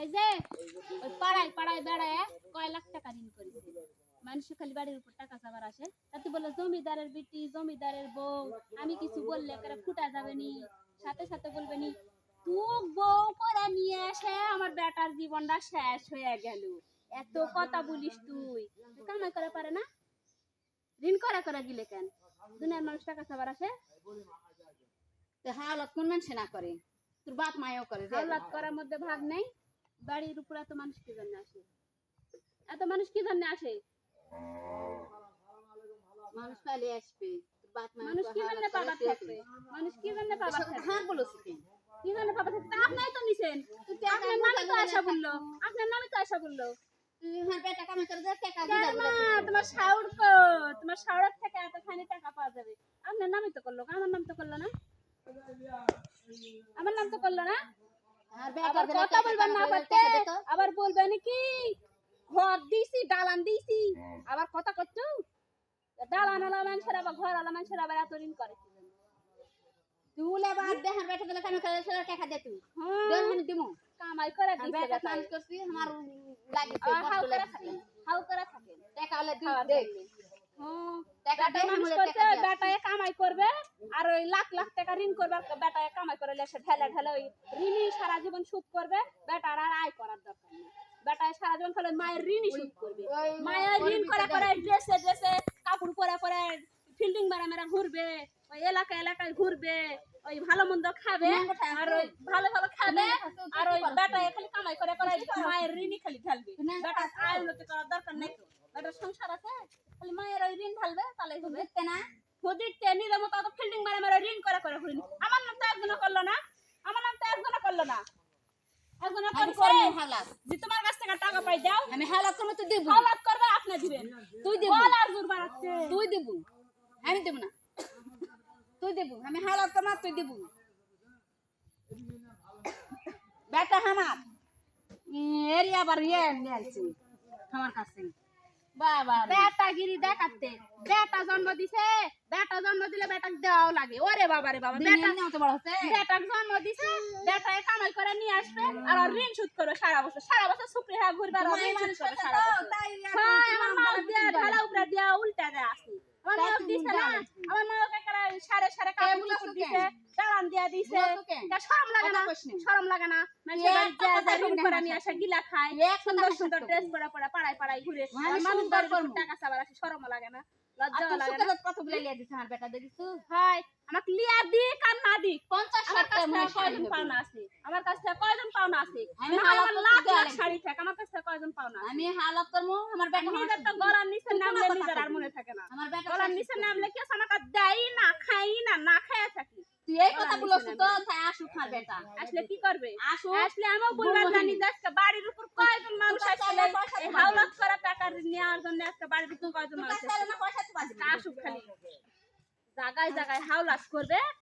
এই যে ওই পাড়ায় পাড়ায় বেড়ায় কয় লাখ টাকা ঋণ করেছে, মানুষ খালি বাড়ির উপর টাকা চাবার আসে, তাতে বলে জমিদারের বেটি জমিদারের বউ, আমি কিছু বললে করে ফুটা যাবে নি, সাথে সাথে বলবে নি তুই বউ করে নিয়ে এসে আমার বেটার জীবনটা শেষ হয়ে গেল, এত কথা বলিস তুই কামাই করে পারে না, ঋণ করে করে গিলে কেন, দুনিয়ার মানুষ টাকা চাবার আসে, হাওলাত কোন মানুষ না করে, তোর বাপ মায়ও করে, হাওলাত করার মধ্যে ভাগ নেই, বাড়ির উপর এত মানুষ কি জন্য আসে, এত মানুষ কি জন্য আসে, মানুষ পালে আসবে, মানুষ কি জন্য পাবার থাকবে, মানুষ কি জন্য পাবার থাকবে, হ্যাঁ বলছিস কি জন্য পাবার থাকবে, আপনাই তো নিছেন, আপনার নামে তো আশা বললো, আপনার নামে তো আশা বললো, তোমার বেটা কামাই করে দে টাকা তোমার শাওর কো, তোমার শাওরের থেকে এতখানি টাকা পাওয়া যাবে, আপনার নামই তো করলো, আমার নাম তো করলো না, আমার নাম তো করলো না, আবার কথা বলবেন না পারতে, আবার বলবেন কি ঘর দিছি দালান দিছি, আবার কথা করছো, দালান আলা মানুষের আবার ঘর আলা মানুষের আবার এত ঋণ করে, তুই এবার দেহার বেটা দিলে কামাই করে সেটা টাকা দে তুই, দেন মানে দিমু কামাই করে দিছে বেটা কাজ করছি আমার লাগিছে হাউ কষ্ট করে লাগছে, থাকে, হাউ করে থাকে, টাকা হলে তুই দে, টাকা দে মানুষ করছে বেটায় কামাই করবে আর ওই লাখ লাখ টাকা ঋণ করবে, বেটায় কামাই করে এসে ঢেলে ঢেলে ওই ঋণই সারা জীবন সুদ করবে, বেটার আর আয় করার দরকার নেই, বেটায় সারা জীবন খালি মায়ের ঋণই সুদ করবে, মায়ের ঋণ করে করে ড্রেসে ড্রেসে কাপড় পরে পরে ফিল্ডিং মেরা মেরা ঘুরবে, ওই এলাকায় এলাকায় ঘুরবে, ওই ভালো মন্দ খাবে আর ওই ভালো ভালো খাবে আর ওই বেটায় খালি কামাই করে করে মায়ের ঋণই খালি ঢালবে, বেটার আয় উন্নতি করার দরকার নেই তো, বেটার সংসার আছে খালি মায়ের ওই ঋণ ঢালবে তাহলে হবে না, হদিতে নিজের মতো অত ফিল্ডিং মেরা মেরা ঋণ করে করে ঘুরিনি, আমার নাম তো একজনে করলো না, আমার নাম তো একজনে করলো না, একজনে করছে যে তোমার কাছ থেকে টাকা পাই দাও, আমি হাওলাত করব তুই দেব, হাওলাত করবে আপনি দিবেন, তুই দেব, বল আর জোর বাড়াচ্ছে, তুই দেব, আমি দেব না, তুই দেব, আমি হাওলাত করব তুই দেব, বেটা আমার এরিয়া বার ইয়ে নিয়েছি আমার কাছে, বাবা বেটাগিরি দেখাতে, বেটা জন্ম দিছে, বেটা জন্ম দিলে বেটাক দেওয়াও লাগে, ওরে বাবা রে বাবা, বেটা তো বড় হচ্ছে, বেটাক জন্ম দিছে, বেটায় কামাই করে নিয়ে আসবে আর ঋণ সুদ করবে সারা বছর সুপ্রি হ্যাঁ ঘুরবে আর ঋণ সুদ করবে সারা বছর, হ্যাঁ আমার মা দিয়া ঢালা উপরে দিয়া উল্টা দেয়া আছে, আমার মা দিছে না, আমার মা ওকে করে সারে সারে কাপড় দিছে, দালান দিয়া দিছে, তা শরম লাগে না, শরম লাগে না, মানুষের বাড়ি যা ঋণ করে নিয়ে আসে গিলা খায়, সুন্দর সুন্দর ড্রেস পরে পরে পাড়ায় পাড়ায় ঘুরে, মানুষ বাড়ির টাকা চাবার আসে, শরম লাগে না, লজ্জা লাগে না, কত বলে লিয়ে দিছ আমার বেটা দেখিস, হয় আমাকে লিয়া দিক আর না দিক 50 আমার কাছে টাকা কয়জন পাওনা আছে, আমার কাছে কয়জন পাওনা আছে, আমি আমার লাখ লাখ শাড়ি থাকে, আমার কাছে কয়জন পাওনা, আমি হাওলাত করব আমার বেটা নিজের তো গলার নিচে নামলে নিজের আর মনে থাকে না, আমার বেটা গলার নিচে নামলে কি আমাকে দেয় না খাই না না খায় থাকি, তুই এই কথা বলছ তো তাই আসু খার বেটা আসলে কি করবে, আসু আসলে আমিও বলবার জানি আজকে বাড়ির উপর কয়জন মানুষ আসলে এই হাওলাত করা টাকা নেওয়ার জন্য আজকে বাড়ির উপর কয়জন মানুষ আসুক খালি জায়গায় জায়গায় হাওলাত করবে।